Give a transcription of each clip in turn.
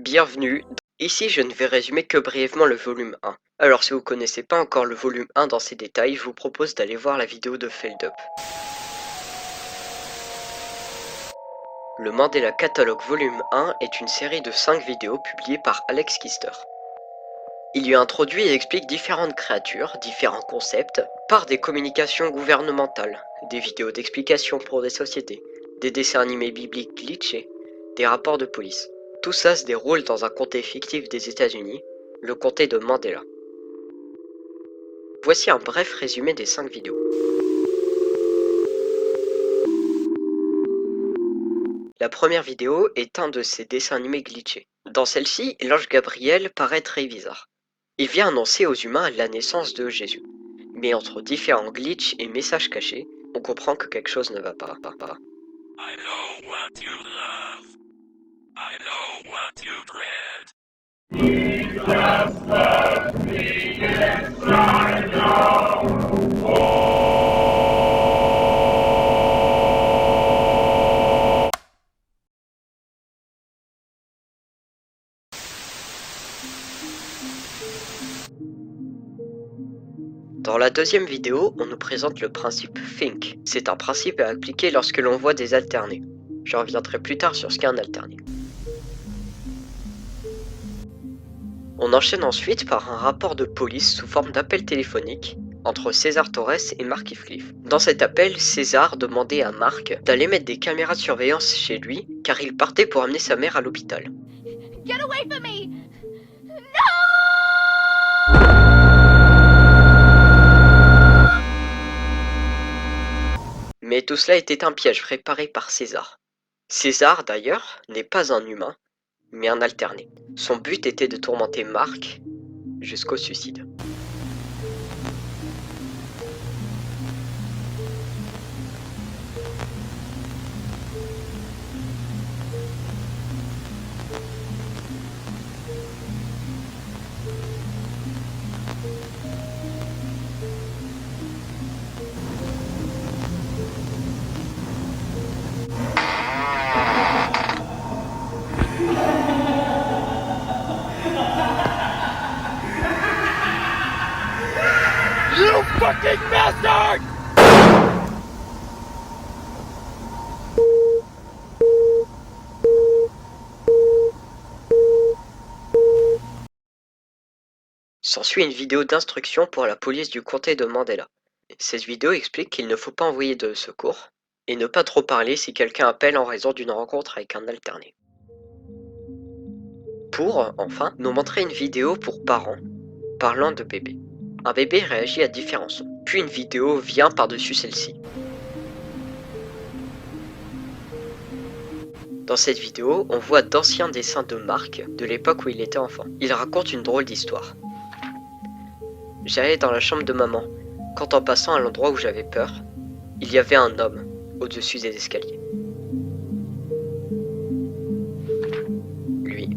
Bienvenue. Ici, je ne vais résumer que brièvement le volume 1. Alors si vous connaissez pas encore le volume 1 dans ses détails, je vous propose d'aller voir la vidéo de Feldup. Le Mandela Catalogue volume 1 est une série de 5 vidéos publiées par Alex Kister. Il y introduit et explique différentes créatures, différents concepts, par des communications gouvernementales, des vidéos d'explication pour des sociétés, des dessins animés bibliques glitchés, des rapports de police. Tout ça se déroule dans un comté fictif des États-Unis, le comté de Mandela. Voici un bref résumé des 5 vidéos. La première vidéo est un de ces dessins animés glitchés. Dans celle-ci, l'ange Gabriel paraît très bizarre. Il vient annoncer aux humains la naissance de Jésus. Mais entre différents glitches et messages cachés, on comprend que quelque chose ne va pas. I know what you love. I know what you dread. Dans la deuxième vidéo, on nous présente le principe Think. C'est un principe à appliquer lorsque l'on voit des alternés. Je reviendrai plus tard sur ce qu'est un alterné. On enchaîne ensuite par un rapport de police sous forme d'appel téléphonique entre César Torres et Mark Heathcliff. Dans cet appel, César demandait à Mark d'aller mettre des caméras de surveillance chez lui car il partait pour amener sa mère à l'hôpital. Get away from me! Mais tout cela était un piège préparé par César. César, d'ailleurs, n'est pas un humain, mais un alterné. Son but était de tourmenter Mark jusqu'au suicide. You fucking bastard! S'ensuit une vidéo d'instruction pour la police du comté de Mandela. Cette vidéo explique qu'il ne faut pas envoyer de secours et ne pas trop parler si quelqu'un appelle en raison d'une rencontre avec un alterné. Pour, enfin, nous montrer une vidéo pour parents parlant de bébés. Un bébé réagit à différents sons, puis une vidéo vient par-dessus celle-ci. Dans cette vidéo, on voit d'anciens dessins de Mark de l'époque où il était enfant. Il raconte une drôle d'histoire. J'allais dans la chambre de maman, quand en passant à l'endroit où j'avais peur, il y avait un homme au-dessus des escaliers. Lui.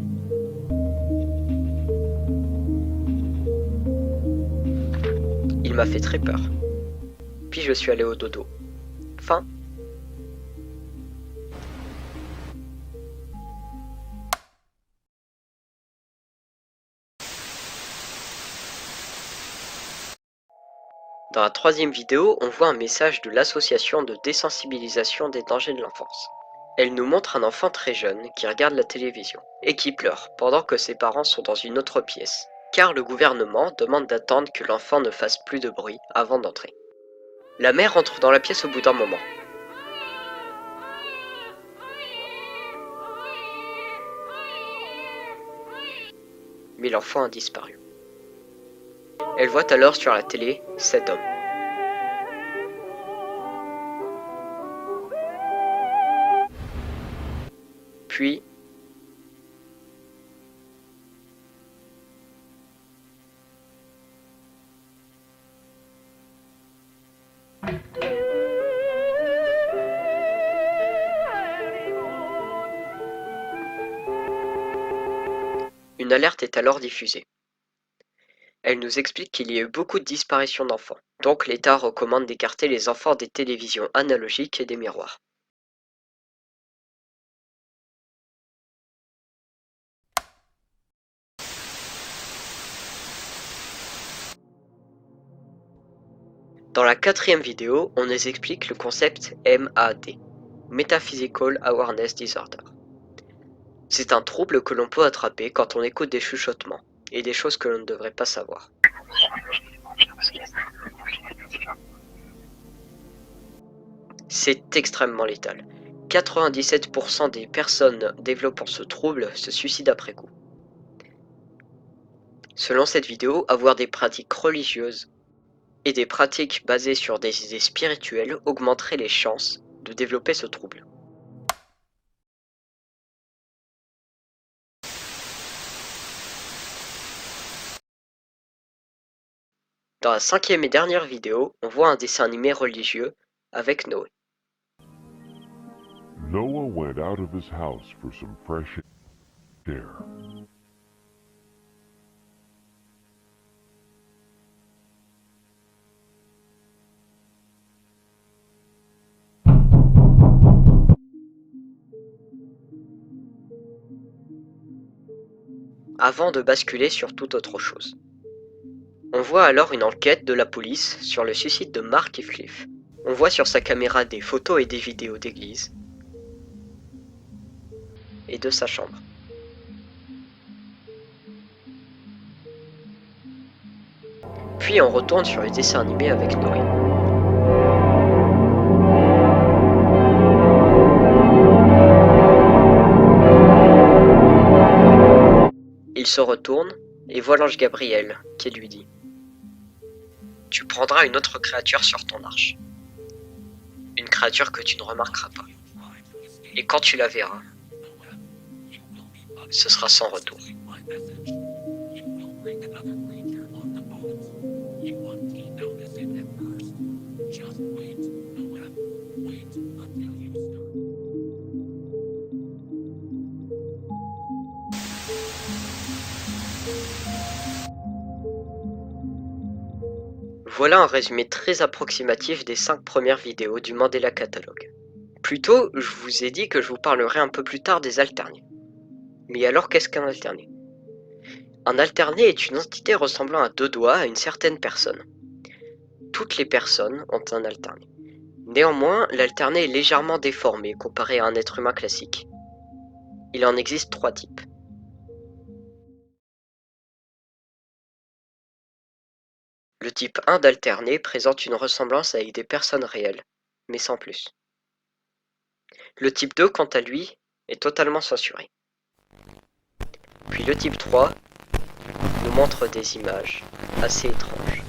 Il m'a fait très peur. Puis je suis allé au dodo. Fin. Dans la troisième vidéo, on voit un message de l'association de désensibilisation des dangers de l'enfance. Elle nous montre un enfant très jeune qui regarde la télévision et qui pleure pendant que ses parents sont dans une autre pièce, car le gouvernement demande d'attendre que l'enfant ne fasse plus de bruit avant d'entrer. La mère entre dans la pièce au bout d'un moment. Mais l'enfant a disparu. Elle voit alors sur la télé cet homme. Puis, une alerte est alors diffusée. Elle nous explique qu'il y a eu beaucoup de disparitions d'enfants, donc l'État recommande d'écarter les enfants des télévisions analogiques et des miroirs. Dans la quatrième vidéo, on nous explique le concept MAD, Metaphysical Awareness Disorder. C'est un trouble que l'on peut attraper quand on écoute des chuchotements et des choses que l'on ne devrait pas savoir. C'est extrêmement létal. 97% des personnes développant ce trouble se suicident après coup. Selon cette vidéo, avoir des pratiques religieuses et des pratiques basées sur des idées spirituelles augmenterait les chances de développer ce trouble. Dans la cinquième et dernière vidéo, on voit un dessin animé religieux avec Noé. Noah went out of his house for some fresh air. Avant de basculer sur toute autre chose. On voit alors une enquête de la police sur le suicide de Mark Heathcliff. On voit sur sa caméra des photos et des vidéos d'église et de sa chambre. Puis on retourne sur le dessin animé avec Noé. Il se retourne et voit l'ange Gabriel qui lui dit : « Tu prendras une autre créature sur ton arche. Une créature que tu ne remarqueras pas. Et quand tu la verras, ce sera sans retour. » Voilà un résumé très approximatif des 5 premières vidéos du Mandela Catalogue. Plus tôt, je vous ai dit que je vous parlerai un peu plus tard des alternés. Mais alors qu'est-ce qu'un alterné ? Un alterné est une entité ressemblant à deux doigts à une certaine personne. Toutes les personnes ont un alterné. Néanmoins, l'alterné est légèrement déformé comparé à un être humain classique. Il en existe 3 types. Le type 1 d'alterné présente une ressemblance avec des personnes réelles, mais sans plus. Le type 2, quant à lui, est totalement censuré. Puis le type 3 nous montre des images assez étranges.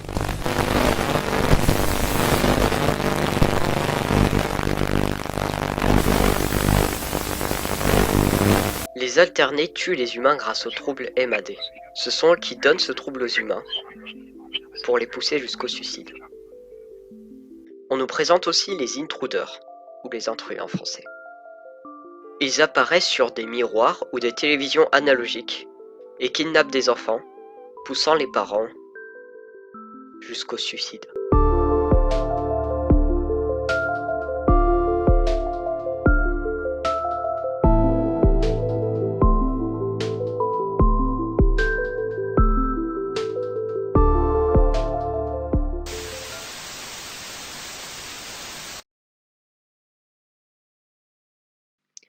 Les alternés tuent les humains grâce au trouble MAD. Ce sont eux qui donnent ce trouble aux humains pour les pousser jusqu'au suicide. On nous présente aussi les intruders, ou les intrus en français. Ils apparaissent sur des miroirs ou des télévisions analogiques et kidnappent des enfants, poussant les parents jusqu'au suicide.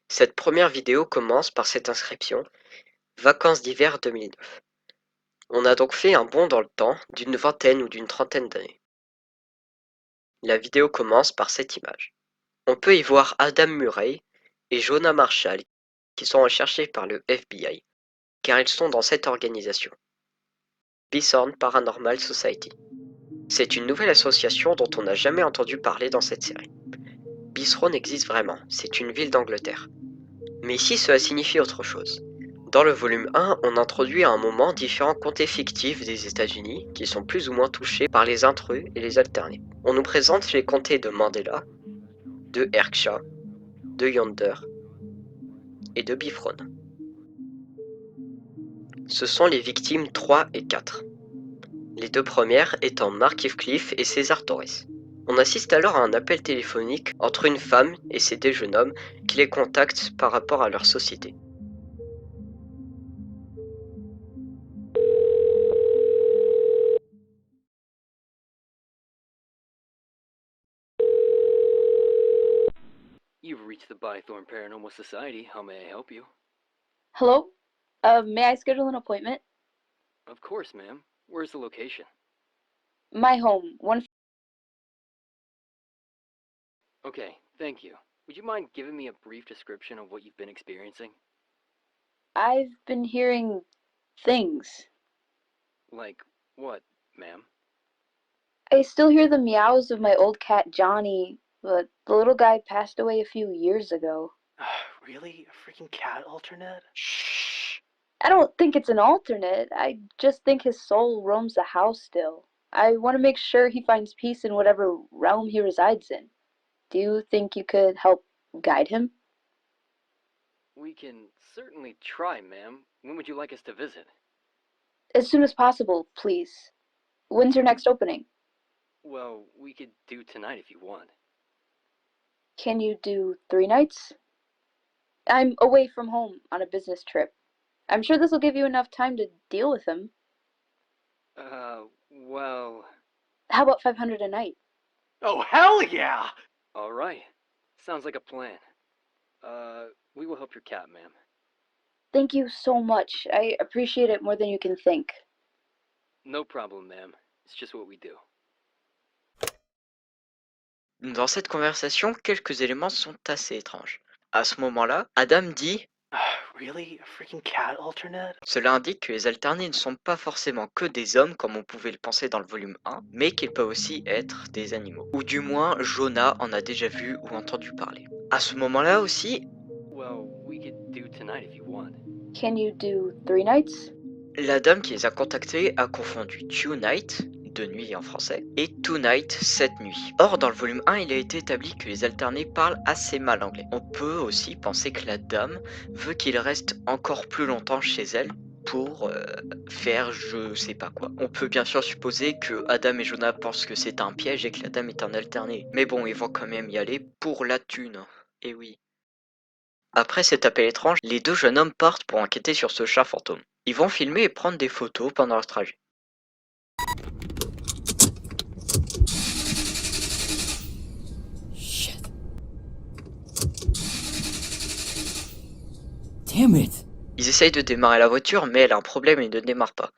Cette première vidéo commence par cette inscription « Vacances d'hiver 2009 ». On a donc fait un bond dans le temps d'une vingtaine ou d'une trentaine d'années. La vidéo commence par cette image. On peut y voir Adam Murray et Jonah Marshall qui sont recherchés par le FBI, car ils sont dans cette organisation, Bishorn Paranormal Society. C'est une nouvelle association dont on n'a jamais entendu parler dans cette série. Bishorn existe vraiment, c'est une ville d'Angleterre. Mais ici cela signifie autre chose. Dans le volume 1, on introduit à un moment différents comtés fictifs des États-Unis qui sont plus ou moins touchés par les intrus et les alternés. On nous présente les comtés de Mandela, de Erkshire, de Yonder et de Bifron. Ce sont les victimes 3 et 4. Les deux premières étant Mark Heathcliff et César Torres. On assiste alors à un appel téléphonique entre une femme et ces deux jeunes hommes qui les contactent par rapport à leur société. reached the Bythorn Paranormal Society. How may I help you? Hello? May I schedule an appointment? Of course, ma'am. Where's the location? My home, one. Okay, thank you. Would you mind giving me a brief description of what you've been experiencing? I've been hearing things. Like what, ma'am? I still hear the meows of my old cat Johnny, but the little guy passed away a few years ago. Really? A freaking cat alternate? Shh. I don't think it's an alternate. I just think his soul roams the house still. I want to make sure he finds peace in whatever realm he resides in. Do you think you could help guide him? We can certainly try, ma'am. When would you like us to visit? As soon as possible, please. When's your next opening? Well, we could do tonight if you want. Can you do 3 nights? I'm away from home on a business trip. I'm sure this will give you enough time to deal with him. Well... How about 500 a night? Oh, hell yeah! Alright. Sounds like a plan. We will help your cat, ma'am. Thank you so much. I appreciate it more than you can think. No problem, ma'am. It's just what we do. Dans cette conversation, quelques éléments sont assez étranges. À ce moment-là, Adam dit Really? A freaking cat alternate? Cela indique que les alternés ne sont pas forcément que des hommes comme on pouvait le penser dans le volume 1, mais qu'ils peuvent aussi être des animaux. Ou du moins, Jonah en a déjà vu ou entendu parler. À ce moment-là aussi, Well, we could do tonight if you want. Can you do 3 nights? la dame qui les a contactés a confondu Tonight, de nuit en français, et Tonight, cette nuit. Or, dans le volume 1, il a été établi que les alternés parlent assez mal anglais. On peut aussi penser que la dame veut qu'ils restent encore plus longtemps chez elle pour faire je sais pas quoi. On peut bien sûr supposer que Adam et Jonah pensent que c'est un piège et que la dame est un alterné. Mais bon, ils vont quand même y aller pour la thune. Et oui. Après cet appel étrange, les deux jeunes hommes partent pour enquêter sur ce chat fantôme. Ils vont filmer et prendre des photos pendant leur trajet. Shit. Damn it. Ils essayent de démarrer la voiture, mais elle a un problème et ne démarre pas.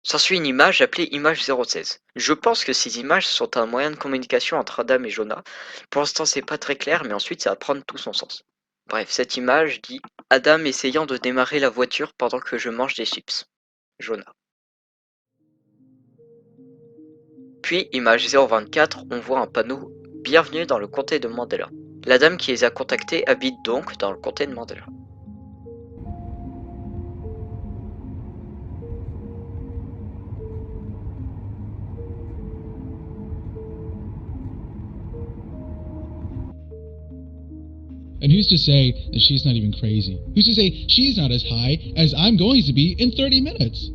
S'ensuit une image appelée image 016. Je pense que ces images sont un moyen de communication entre Adam et Jonah. Pour l'instant, c'est pas très clair, mais ensuite ça va prendre tout son sens. Bref, cette image dit Adam essayant de démarrer la voiture pendant que je mange des chips. Jonah. Puis, image 024, on voit un panneau Bienvenue dans le comté de Mandela. La dame qui les a contactés habite donc dans le comté de Mandela. And who's to say that she's not even crazy? Who's to say she's not as high as I'm going to be in 30 minutes?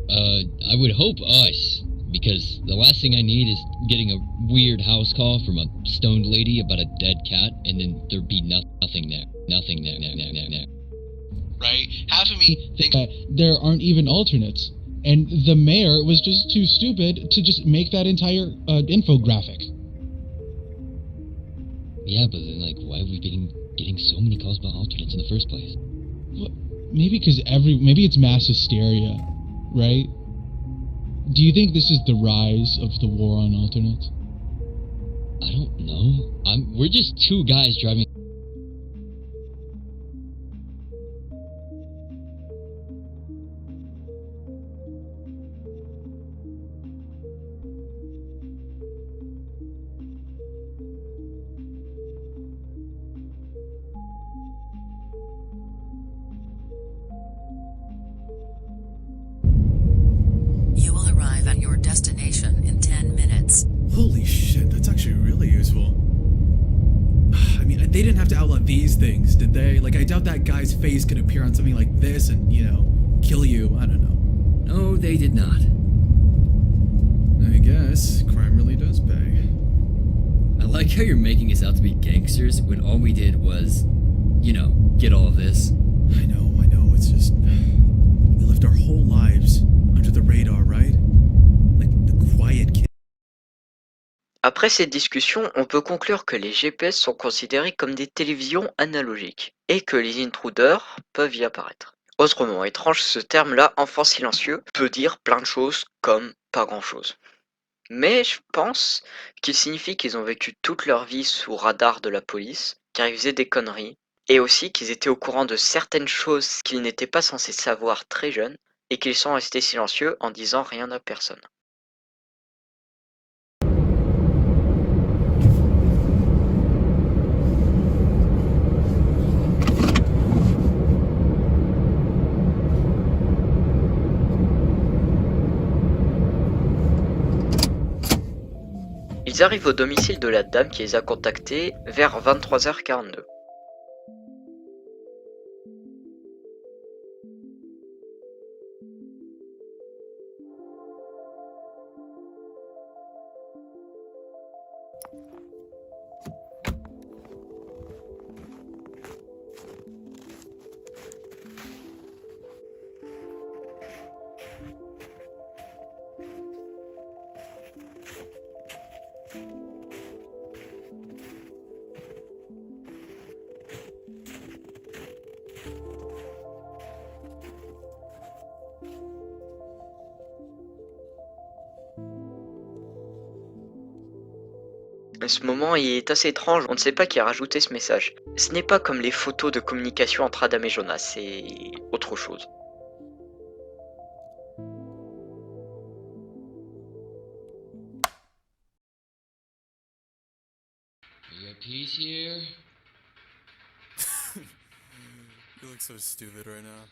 I would hope us, because the last thing I need is getting a weird house call from a stoned lady about a dead cat, and then there'd be nothing there. Nothing there. Right? Half of me thinks that there aren't even alternates. And the mayor was just too stupid to just make that entire infographic. Yeah, but then, like, why have we been getting so many calls about alternates in the first place? Well, maybe because maybe it's mass hysteria, right? Do you think this is the rise of the war on alternates? I don't know. We're just two guys driving. You will arrive at your destination in 10 minutes. Holy shit, that's actually really useful. I mean, they didn't have to outline these things, did they? Like, I doubt that guy's face could appear on something like this and, you know, kill you. I don't know. No, they did not. I guess crime really does pay. I like how you're making us out to be gangsters when all we did was, you know, get all of this. I know, it's just... We lived our whole lives under the radar, right? Like the quiet kid. Après cette discussion, on peut conclure que les GPS sont considérés comme des télévisions analogiques et que les intruders peuvent y apparaître. Autrement étrange, ce terme-là, enfant silencieux, peut dire plein de choses comme pas grand-chose. Mais je pense qu'il signifie qu'ils ont vécu toute leur vie sous radar de la police, car ils faisaient des conneries, et aussi qu'ils étaient au courant de certaines choses qu'ils n'étaient pas censés savoir très jeunes, et qu'ils sont restés silencieux en disant rien à personne. Ils arrivent au domicile de la dame qui les a contactés vers 23h42. Ce moment est assez étrange, on ne sait pas qui a rajouté ce message. Ce n'est pas comme les photos de communication entre Adam et Jonas, c'est autre chose. Peace here. You look so stupid right now.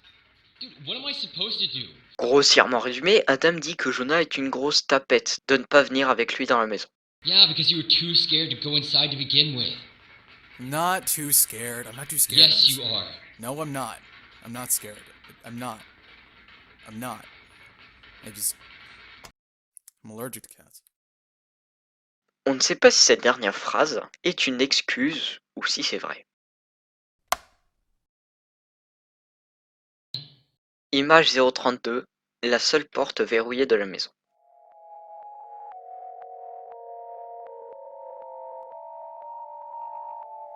Dude, what am I supposed to do? Grossièrement résumé, Adam dit que Jonah est une grosse tapette de ne pas venir avec lui dans la maison. Yeah, because you were too scared to go inside to begin with. I'm not too scared. I'm not too scared. Yes, you are. No, I'm not. I'm not scared. I'm not. I'm not. I'm allergic to cats. On ne sait pas si cette dernière phrase est une excuse ou si c'est vrai. Image 032, la seule porte verrouillée de la maison.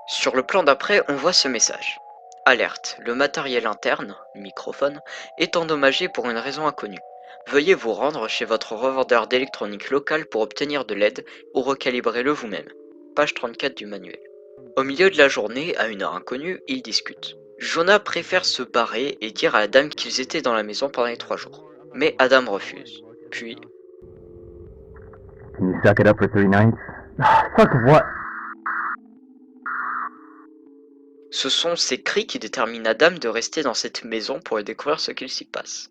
Sur le plan d'après, on voit ce message. Alerte, le matériel interne, microphone, est endommagé pour une raison inconnue. Veuillez vous rendre chez votre revendeur d'électronique local pour obtenir de l'aide ou recalibrer-le vous-même. Page 34 du manuel. Au milieu de la journée, à une heure inconnue, ils discutent. Jonah préfère se barrer et dire à la dame qu'ils étaient dans la maison pendant les 3 jours. Mais Adam refuse. Puis... Can you suck it up for 3 nights? Fuck what? Ce sont ces cris qui déterminent Adam de rester dans cette maison pour découvrir ce qu'il s'y passe.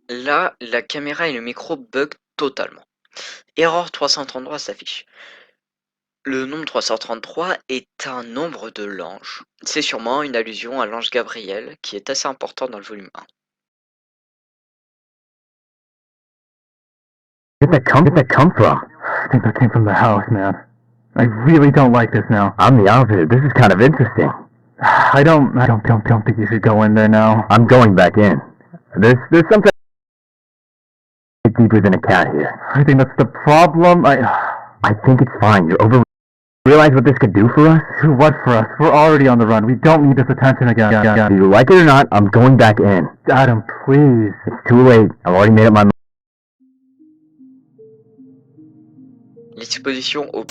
Là, la caméra et le micro bug totalement. Erreur 333 s'affiche. Le nombre 333 est un nombre de l'ange. C'est sûrement une allusion à l'ange Gabriel, qui est assez important dans le volume 1. Where'd that come from? I think that came from the house, man. I really don't like this now. I'm the opposite. This is kind of interesting. I don't think you should go in there now. I'm going back in. There's something deeper than a cat here. I think that's the problem. I think it's fine. You're over. Realize what this could do for us? Do what for us? We're already on the run. We don't need this attention again. Do you like it or not? I'm going back in. Adam, please. It's too late. I've already made up my mind. L'exposition au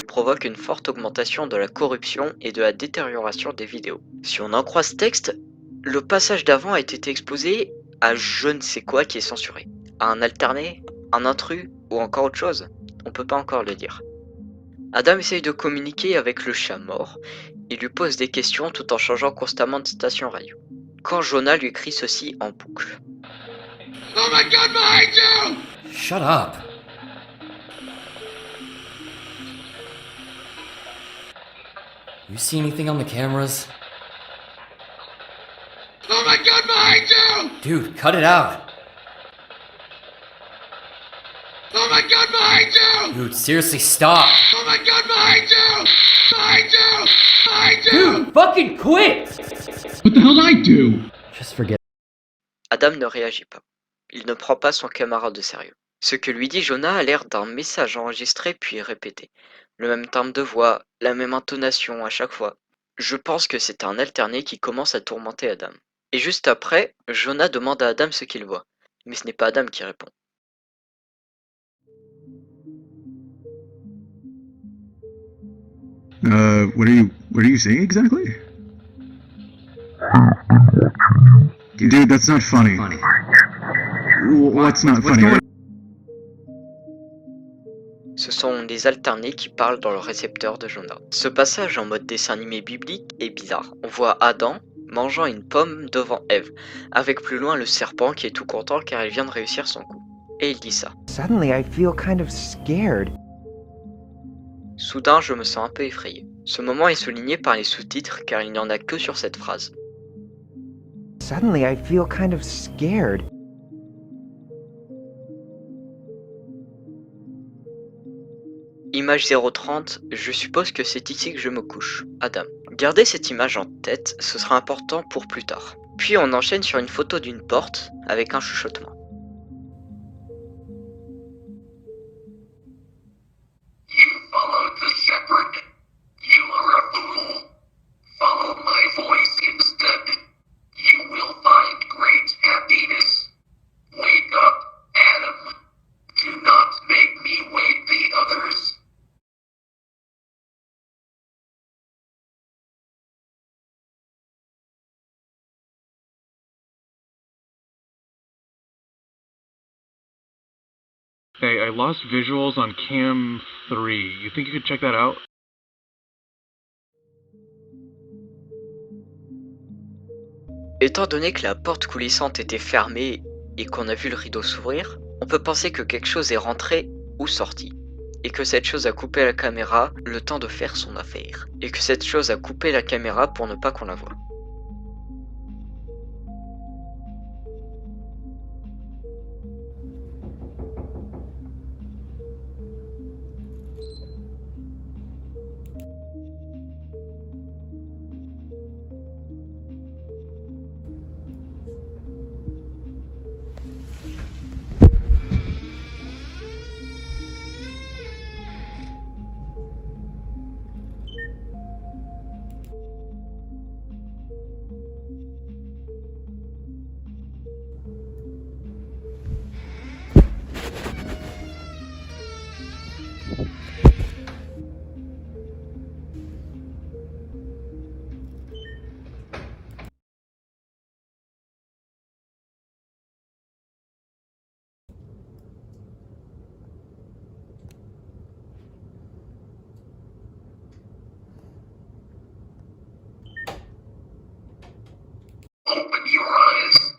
provoque une forte augmentation de la corruption et de la détérioration des vidéos. Si on en croit ce texte, le passage d'avant a été exposé à je ne sais quoi qui est censuré. À un alterné, un intrus ou encore autre chose, on peut pas encore le dire. Adam essaye de communiquer avec le chat mort, il lui pose des questions tout en changeant constamment de station radio. Quand Jonah lui crie ceci en boucle. Oh my god, behind you! Shut up. You see anything on the cameras? Oh my god, behind you! Dude, cut it out. Oh my god, behind you! Dude, seriously, stop. Oh my god, behind you! Behind you! Behind you! Dude, fucking quit! What the hell did I do? Just forget. Adam ne réagit pas. Il ne prend pas son camarade de sérieux. Ce que lui dit Jonah a l'air d'un message enregistré puis répété. Le même timbre de voix, la même intonation à chaque fois. Je pense que c'est un alterné qui commence à tourmenter Adam. Et juste après, Jonah demande à Adam ce qu'il voit. Mais ce n'est pas Adam qui répond. What are you saying exactly? Dude, that's not funny. What's not funny? Ce sont des alternés qui parlent dans le récepteur de Jonah. Ce passage en mode dessin animé biblique est bizarre. On voit Adam mangeant une pomme devant Ève, avec plus loin le serpent qui est tout content car il vient de réussir son coup. Et il dit ça. Suddenly I feel kind of scared. Soudain, je me sens un peu effrayé. Ce moment est souligné par les sous-titres car il n'y en a que sur cette phrase. Suddenly I feel kind of scared. Image 030, je suppose que c'est ici que je me couche. Adam. Gardez cette image en tête, ce sera important pour plus tard. Puis on enchaîne sur une photo d'une porte avec un chuchotement. Followed the shepherd. You are a fool. Follow my voice instead. You will find great happiness. Wake up, Adam. Do not make me wake the others. Hey, I lost visuals on cam 3. You think you could check that out? Étant donné que la porte coulissante était fermée et qu'on a vu le rideau s'ouvrir, on peut penser que quelque chose est rentré ou sorti. Et que cette chose a coupé la caméra le temps de faire son affaire. Et que cette chose a coupé la caméra pour ne pas qu'on la voie. Open your eyes.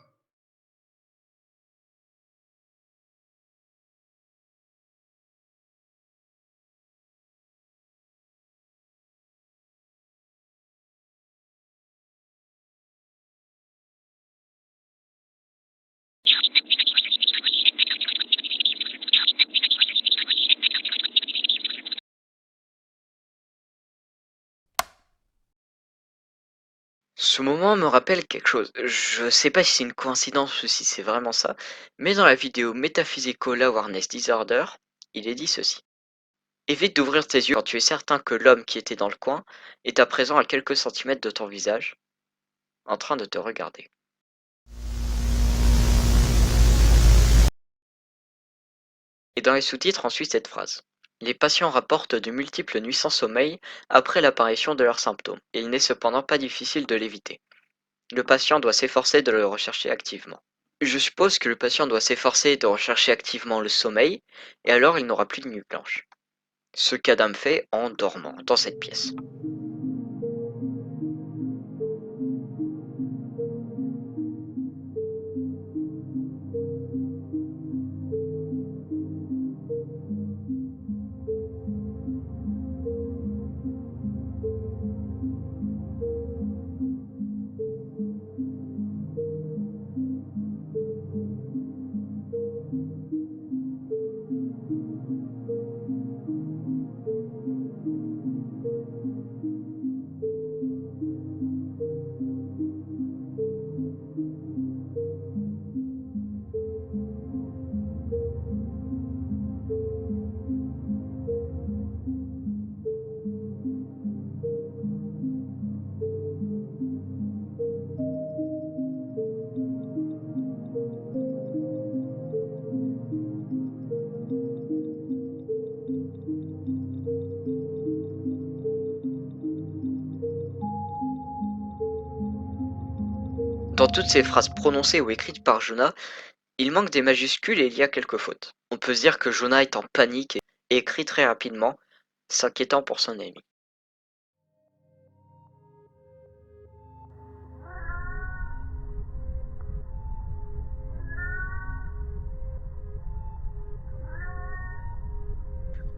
Ce moment me rappelle quelque chose. Je sais pas si c'est une coïncidence ou si c'est vraiment ça, mais dans la vidéo Metaphysical Awareness Disorder, il est dit ceci. Évite d'ouvrir tes yeux quand tu es certain que l'homme qui était dans le coin est à présent à quelques centimètres de ton visage, en train de te regarder. Et dans les sous-titres, on suit cette phrase. Les patients rapportent de multiples nuits sans sommeil après l'apparition de leurs symptômes. Il n'est cependant pas difficile de l'éviter. Le patient doit s'efforcer de le rechercher activement. Je suppose que le patient doit s'efforcer de rechercher activement le sommeil, et alors il n'aura plus de nuit blanche. Ce qu'Adam fait en dormant dans cette pièce. Dans toutes ces phrases prononcées ou écrites par Jonah, il manque des majuscules et il y a quelques fautes. On peut se dire que Jonah est en panique et écrit très rapidement, s'inquiétant pour son ami.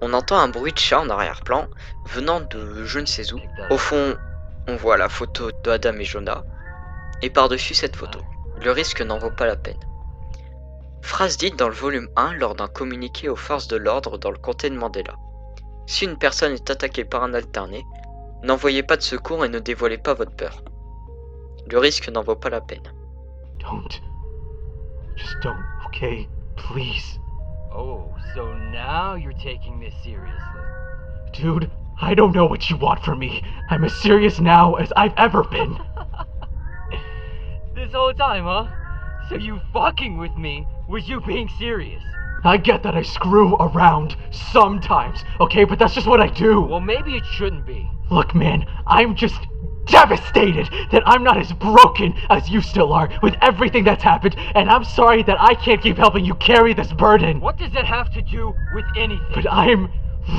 On entend un bruit de chat en arrière-plan, venant de je ne sais où. Au fond, on voit la photo d'Adam et Jonah, et par-dessus cette photo, le risque n'en vaut pas la peine. Phrase dite dans le volume 1 lors d'un communiqué aux forces de l'ordre dans le comté de Mandela. Si une personne est attaquée par un alterné, n'envoyez pas de secours et ne dévoilez pas votre peur. Le risque n'en vaut pas la peine. Don't. Just don't, okay? Please. Oh, so now you're taking this seriously. Dude, I don't know what you want from me. I'm as serious now as I've ever been. This whole time, huh? So you fucking with me was you being serious? I get that I screw around sometimes, okay? But that's just what I do. Well, maybe it shouldn't be. Look, man, I'm just devastated that I'm not as broken as you still are with everything that's happened, and I'm sorry that I can't keep helping you carry this burden. What does that have to do with anything? But I'm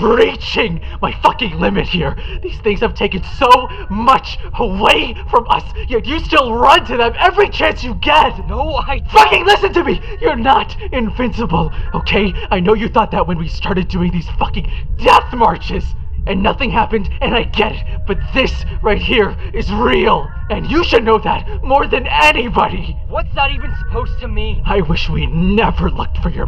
reaching my fucking limit here. These things have taken so much away from us, yet you still run to them every chance you get. No, I don't. Fucking listen to me! You're not invincible, okay? I know you thought that when we started doing these fucking death marches. And nothing happened, and I get it, but this right here is real, and you should know that more than anybody. What's that even supposed to mean? I wish we never looked for your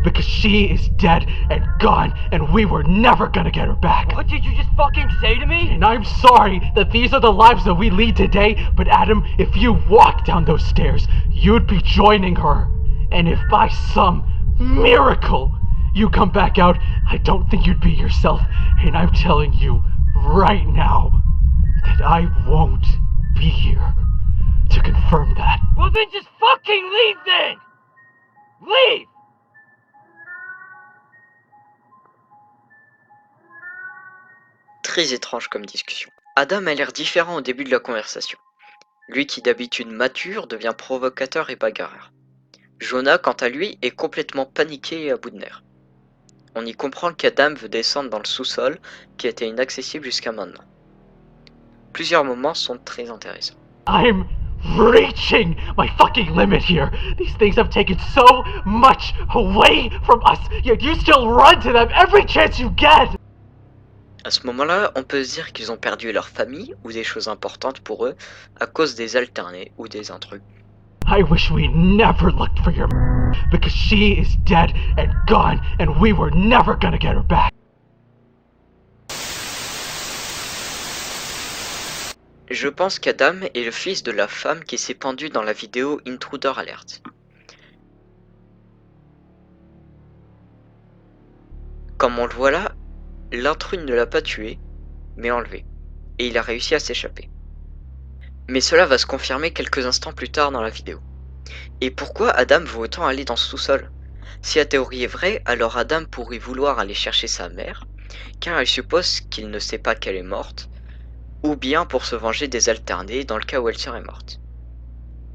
because she is dead and gone, and we were never gonna get her back. What did you just fucking say to me? And I'm sorry that these are the lives that we lead today, but Adam, if you walk down those stairs, you'd be joining her. And if by some miracle you come back out, I don't think you'd be yourself, and I'm telling you right now that I won't be here to confirm that. Well then just fucking leave then! Leave! Très étrange comme discussion. Adam a l'air différent au début de la conversation. Lui qui d'habitude mature devient provocateur et bagarreur. Jonah, quant à lui, est complètement paniqué et à bout de nerfs. On y comprend qu'Adam veut descendre dans le sous-sol qui était inaccessible jusqu'à maintenant. Plusieurs moments sont très intéressants. I'm reaching my fucking limit here. These things have taken so much away from us, yet you still run to them every chance you get. À ce moment-là, on peut se dire qu'ils ont perdu leur famille ou des choses importantes pour eux à cause des alternés ou des intrus. I wish we never looked for your because she is dead and gone, and we were never gonna get her back. Je pense qu'Adam est le fils de la femme qui s'est pendue dans la vidéo Intruder Alert. Comme on le voit là, l'intrus ne l'a pas tué, mais enlevé, et il a réussi à s'échapper. Mais cela va se confirmer quelques instants plus tard dans la vidéo. Et pourquoi Adam veut autant aller dans ce sous-sol? Si la théorie est vraie, alors Adam pourrait vouloir aller chercher sa mère, car il suppose qu'il ne sait pas qu'elle est morte, ou bien pour se venger des alternés dans le cas où elle serait morte.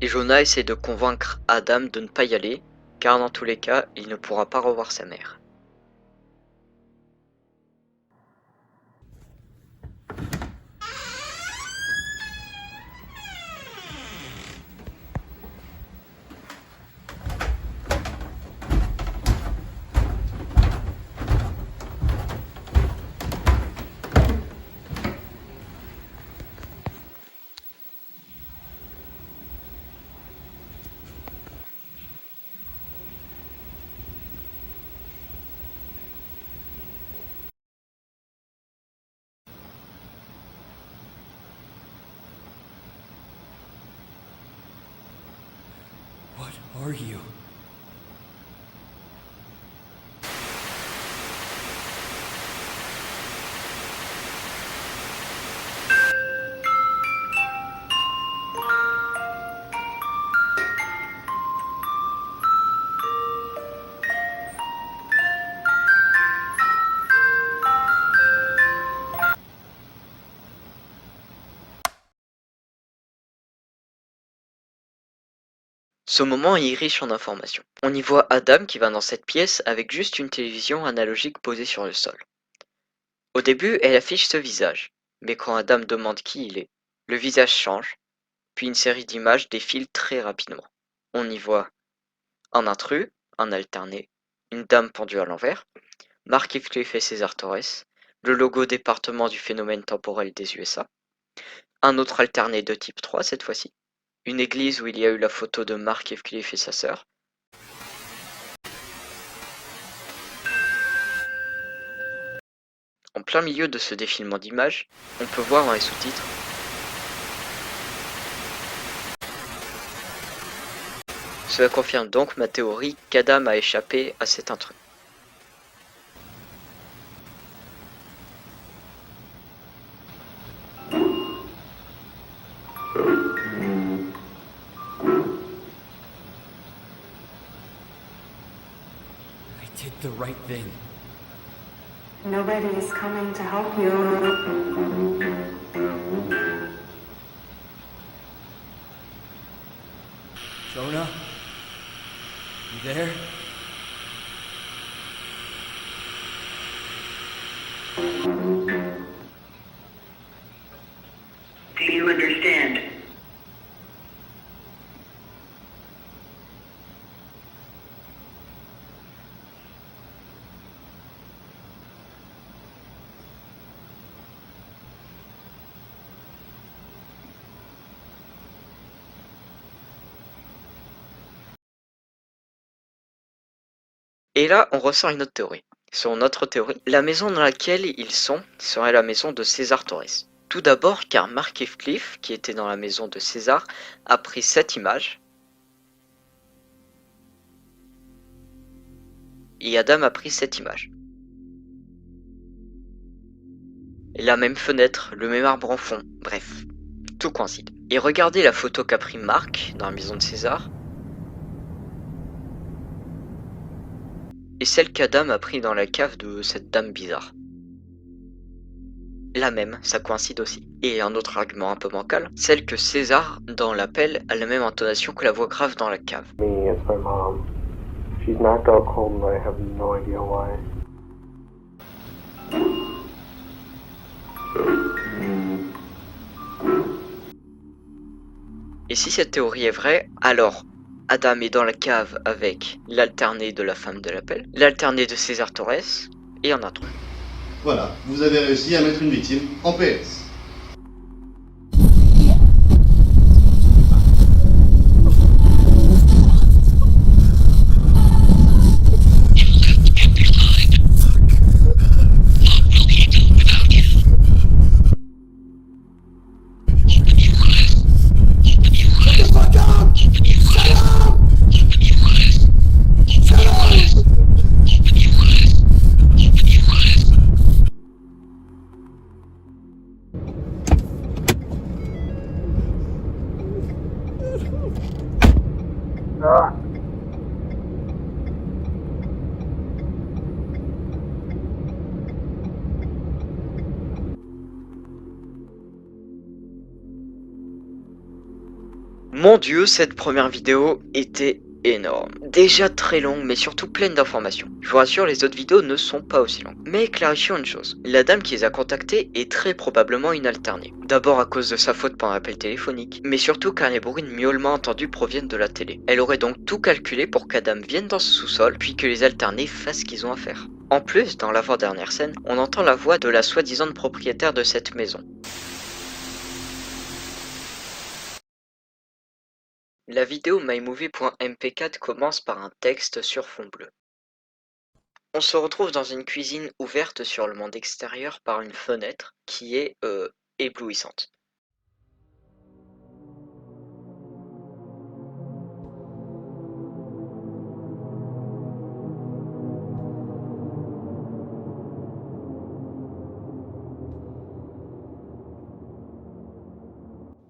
Et Jonah essaie de convaincre Adam de ne pas y aller, car dans tous les cas, il ne pourra pas revoir sa mère. What are you? Ce moment est riche en informations. On y voit Adam qui va dans cette pièce avec juste une télévision analogique posée sur le sol. Au début, elle affiche ce visage, mais quand Adam demande qui il est, le visage change, puis une série d'images défile très rapidement. On y voit un intrus, un alterné, une dame pendue à l'envers, Mark Heathcliff et César Torres, le logo département du phénomène temporel des USA, un autre alterné de type 3 cette fois-ci, une église où il y a eu la photo de Mark Heathcliff et sa sœur, en plein milieu de ce défilement d'images, on peut voir dans les sous-titres Cela confirme donc ma théorie qu'Adam a échappé à cet intrus. I did the right thing. Nobody is coming to help you. Jonah? You there? Do you understand? Et là, on ressort une autre théorie. Selon notre théorie, la maison dans laquelle ils sont serait la maison de César Torres. Tout d'abord car Mark Heathcliff, qui était dans la maison de César, a pris cette image. Et Adam a pris cette image. La même fenêtre, le même arbre en fond, bref, tout coïncide. Et regardez la photo qu'a pris Mark dans la maison de César. Et celle qu'Adam a pris dans la cave de cette dame bizarre. La même, ça coïncide aussi. Et un autre argument un peu bancal, celle que César, dans l'appel, a la même intonation que la voix grave dans la cave. Me, it's my mom. She's knocked out cold and I have no idea why. Et si cette théorie est vraie, alors Adam est dans la cave avec l'alterné de la femme de l'appel, l'alterné de César Torres et un intrus. Voilà, vous avez réussi à mettre une victime en PS. Mon dieu, cette première vidéo était énorme. Déjà très longue, mais surtout pleine d'informations. Je vous rassure, les autres vidéos ne sont pas aussi longues. Mais clarifions une chose, la dame qui les a contactés est très probablement une alternée. D'abord à cause de sa faute pendant l'appel téléphonique, mais surtout car les bruits de miaulement entendus proviennent de la télé. Elle aurait donc tout calculé pour qu'Adam vienne dans ce sous-sol, puis que les alternés fassent ce qu'ils ont à faire. En plus, dans l'avant-dernière scène, on entend la voix de la soi-disant propriétaire de cette maison. La vidéo mymovie.mp4 commence par un texte sur fond bleu. On se retrouve dans une cuisine ouverte sur le monde extérieur par une fenêtre qui est éblouissante.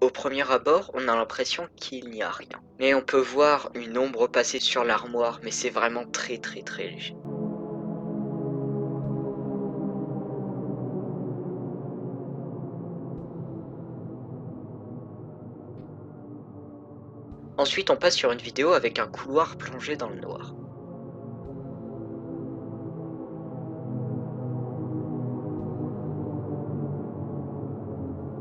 Au premier abord, on a l'impression qu'il n'y a rien. Mais on peut voir une ombre passer sur l'armoire, mais c'est vraiment très léger. Ensuite, on passe sur une vidéo avec un couloir plongé dans le noir.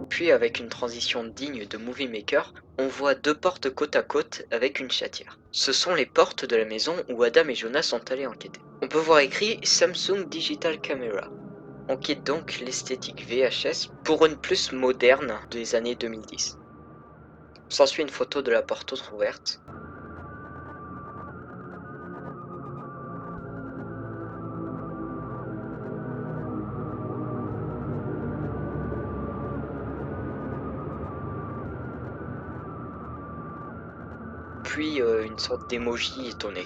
Puis, avec une transition digne de Movie Maker, on voit deux portes côte à côte avec une chatière. Ce sont les portes de la maison où Adam et Jonah sont allés enquêter. On peut voir écrit Samsung Digital Camera. On quitte donc l'esthétique VHS pour une plus moderne des années 2010. S'ensuit une photo de la porte ouverte. Puis une sorte d'émoji étonné.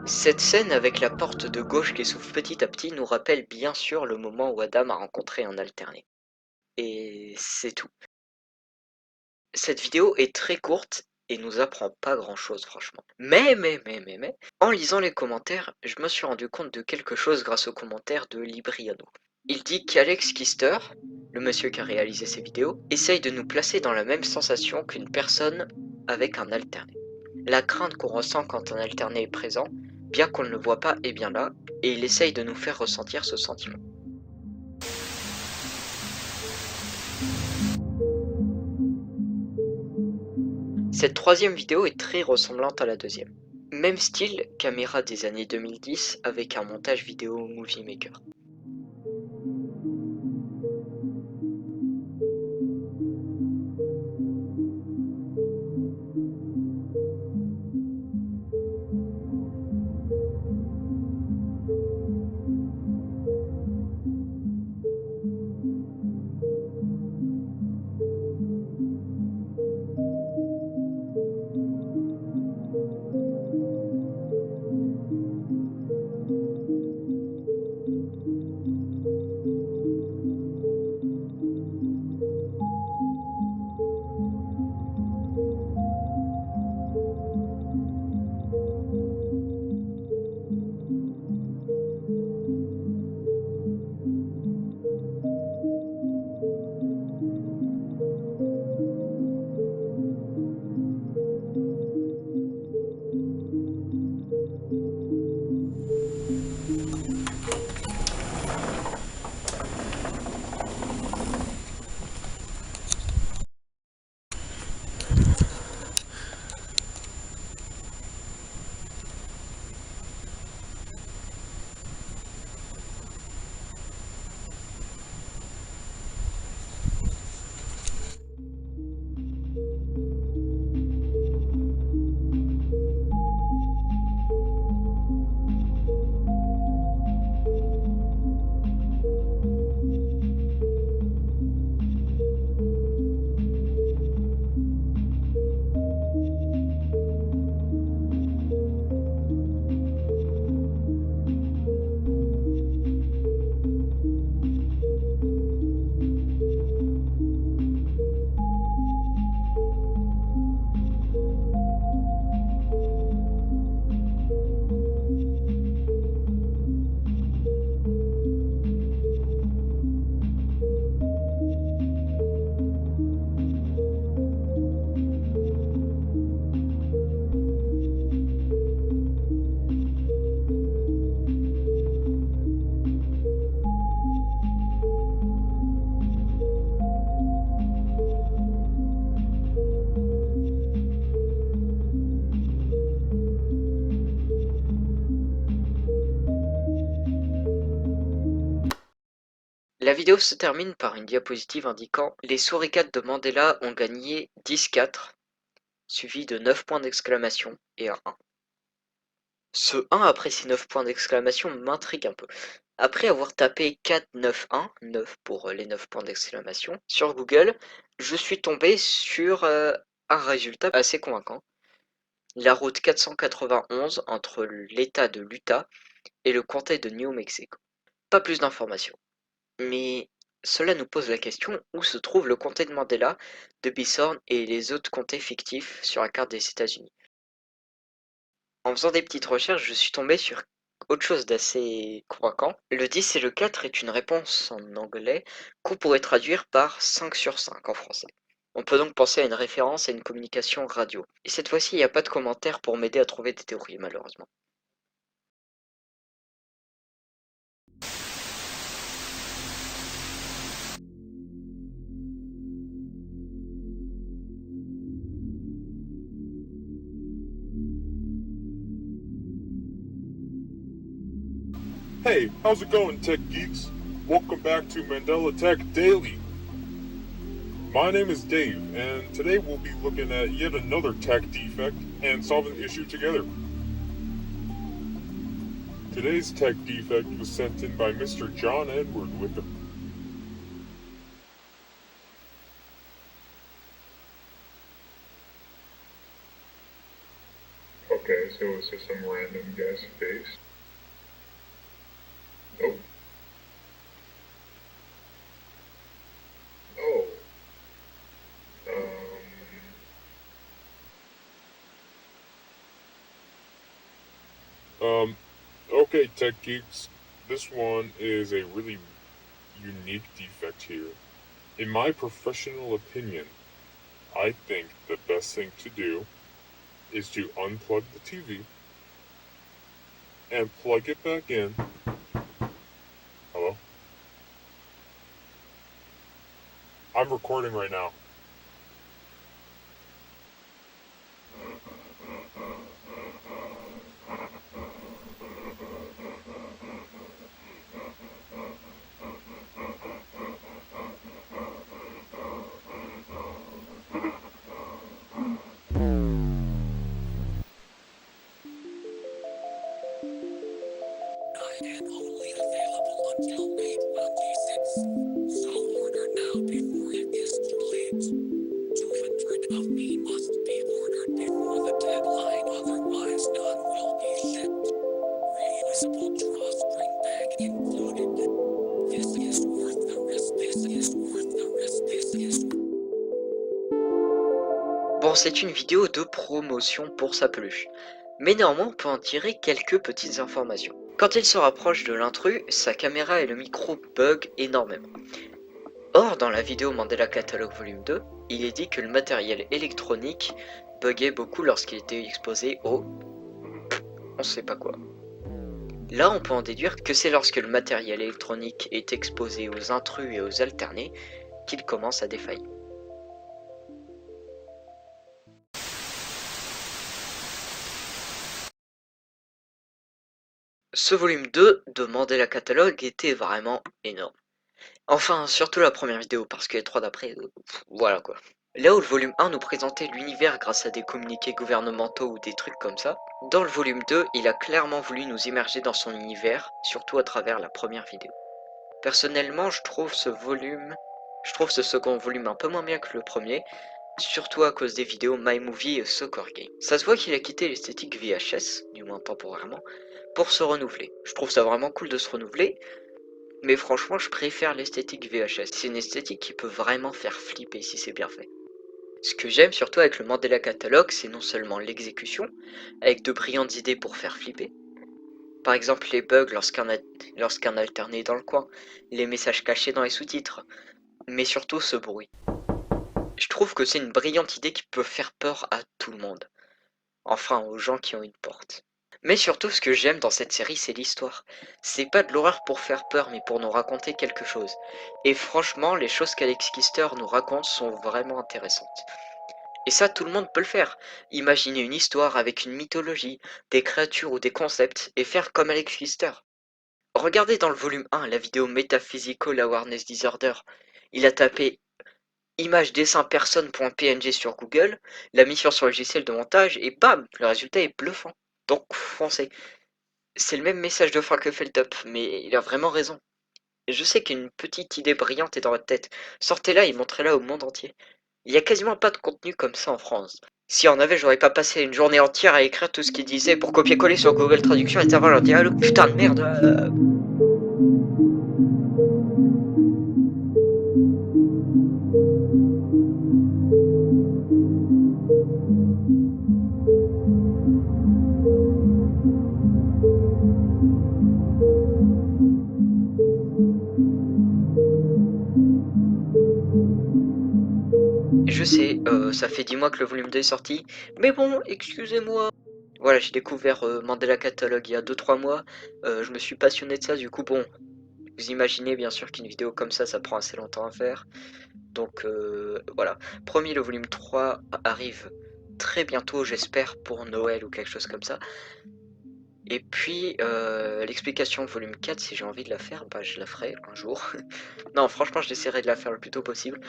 Cette scène avec la porte de gauche qui s'ouvre petit à petit nous rappelle bien sûr le moment où Adam a rencontré un alterné. Et c'est tout. Cette vidéo est très courte et nous apprend pas grand chose franchement. Mais, en lisant les commentaires, je me suis rendu compte de quelque chose grâce aux commentaires de Libriano. Il dit qu'Alex Kister, le monsieur qui a réalisé ces vidéos, essaye de nous placer dans la même sensation qu'une personne avec un alterné. La crainte qu'on ressent quand un alterné est présent, bien qu'on ne le voit pas, est bien là, et il essaye de nous faire ressentir ce sentiment. Cette troisième vidéo est très ressemblante à la deuxième. Même style, caméra des années 2010 avec un montage vidéo Movie Maker. La vidéo se termine par une diapositive indiquant « Les souricates de Mandela ont gagné 10-4 », suivi de 9 points d'exclamation et un 1. Ce 1 après ces 9 points d'exclamation m'intrigue un peu. Après avoir tapé 491, 9 pour les 9 points d'exclamation, sur Google, je suis tombé sur un résultat assez convaincant. La route 491 entre l'État de l'Utah et le comté de New Mexico. Pas plus d'informations. Mais cela nous pose la question, où se trouve le comté de Mandela, de Bison et les autres comtés fictifs sur la carte des États-Unis? En faisant des petites recherches, je suis tombé sur autre chose d'assez convaincant. Le 10 et le 4 est une réponse en anglais qu'on pourrait traduire par 5 sur 5 en français. On peut donc penser à une référence à une communication radio. Et cette fois-ci, il n'y a pas de commentaires pour m'aider à trouver des théories, malheureusement. Hey, how's it going, tech geeks? Welcome back to Mandela Tech Daily. My name is Dave, and today we'll be looking at yet another tech defect and solving the issue together. Today's tech defect was sent in by Mr. John Edward with the... Okay, so it's just some random guy's face. Nope. Oh. Okay, tech geeks. This one is a really unique defect here. In my professional opinion, I think the best thing to do is to unplug the TV and plug it back in. Hello? I'm recording right now. And only available until May 26th. So order now before it is too late. 200 of me must be ordered before the deadline, otherwise none will be shipped. Reusable drawstring bag included. This is worth the risk, this is worth the risk, this is... Bon, c'est une vidéo de promotion pour sa peluche. Mais néanmoins, on peut en tirer quelques petites informations. Quand il se rapproche de l'intrus, sa caméra et le micro bug énormément. Or, dans la vidéo Mandela Catalogue Volume 2, il est dit que le matériel électronique buguait beaucoup lorsqu'il était exposé au... on sait pas quoi. Là, on peut en déduire que c'est lorsque le matériel électronique est exposé aux intrus et aux alternés qu'il commence à défaillir. Ce volume 2 de Mandela Catalogue était vraiment énorme. Enfin, surtout la première vidéo, parce que les 3 d'après, voilà quoi. Là où le volume 1 nous présentait l'univers grâce à des communiqués gouvernementaux ou des trucs comme ça, dans le volume 2, il a clairement voulu nous immerger dans son univers, surtout à travers la première vidéo. Personnellement, je trouve ce second volume un peu moins bien que le premier, surtout à cause des vidéos My Movie et Soccer Game. Ça se voit qu'il a quitté l'esthétique VHS, du moins temporairement, pour se renouveler. Je trouve ça vraiment cool de se renouveler, mais franchement je préfère l'esthétique VHS. C'est une esthétique qui peut vraiment faire flipper si c'est bien fait. Ce que j'aime surtout avec le Mandela Catalogue, c'est non seulement l'exécution, avec de brillantes idées pour faire flipper. Par exemple les bugs lorsqu'un alterné est dans le coin, les messages cachés dans les sous-titres, mais surtout ce bruit. Je trouve que c'est une brillante idée qui peut faire peur à tout le monde. Enfin aux gens qui ont une porte. Mais surtout, ce que j'aime dans cette série, c'est l'histoire. C'est pas de l'horreur pour faire peur, mais pour nous raconter quelque chose. Et franchement, les choses qu'Alex Kister nous raconte sont vraiment intéressantes. Et ça, tout le monde peut le faire. Imaginer une histoire avec une mythologie, des créatures ou des concepts, et faire comme Alex Kister. Regardez dans le volume 1, la vidéo Metaphysical Awareness Disorder. Il a tapé image dessin personne.png sur Google, l'a mis sur son logiciel de montage, et bam, le résultat est bluffant. Donc foncez. C'est le même message de fin que fait le top, mais il a vraiment raison. Je sais qu'une petite idée brillante est dans votre tête. Sortez-la et montrez-la au monde entier. Il y a quasiment pas de contenu comme ça en France. Si en avait, j'aurais pas passé une journée entière à écrire tout ce qu'il disait pour copier-coller sur Google Traduction et savoir leur dialogue. Putain de merde. Je sais, ça fait 10 mois que le volume 2 est sorti, mais bon, excusez-moi. Voilà, j'ai découvert Mandela Catalogue il y a 2-3 mois, je me suis passionné de ça, du coup bon, vous imaginez bien sûr qu'une vidéo comme ça prend assez longtemps à faire. Donc voilà, promis, le volume 3 arrive très bientôt, j'espère pour Noël ou quelque chose comme ça. Et puis l'explication de volume 4, si j'ai envie de la faire, bah je la ferai un jour. Non, franchement, j'essaierai de la faire le plus tôt possible.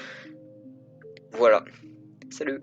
Voilà, salut.